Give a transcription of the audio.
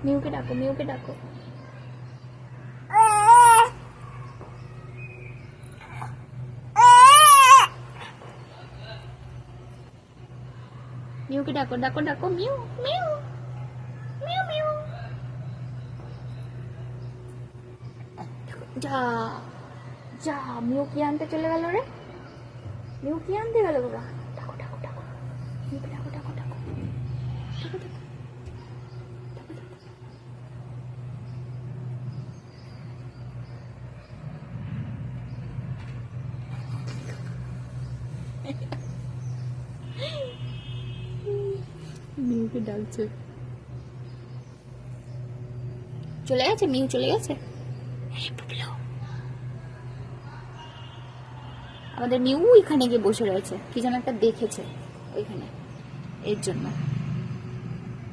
মিউকে ডাকো, মিউকে ডাকো। মিউকে ডাকো, ডাকো ডাকো, মিউ মিউ মিউ মিউ। যা যা, মিউ কি আনতে চলে গেল রে? মিউ কি আনতে গেল বাবা? ডাকো ডাকো ডাকো, মিউকে ডাকো ডাকো ডাকো ডাকো ডাকো ডাকো ডাকো। মিউকে ডাকছে। চলে গেছে মিউ, চলে গেছে। আমাদের মিউ এখানে গিয়ে বসে রয়েছে, কি যেন একটা দেখেছে ওইখানে, এর জন্য।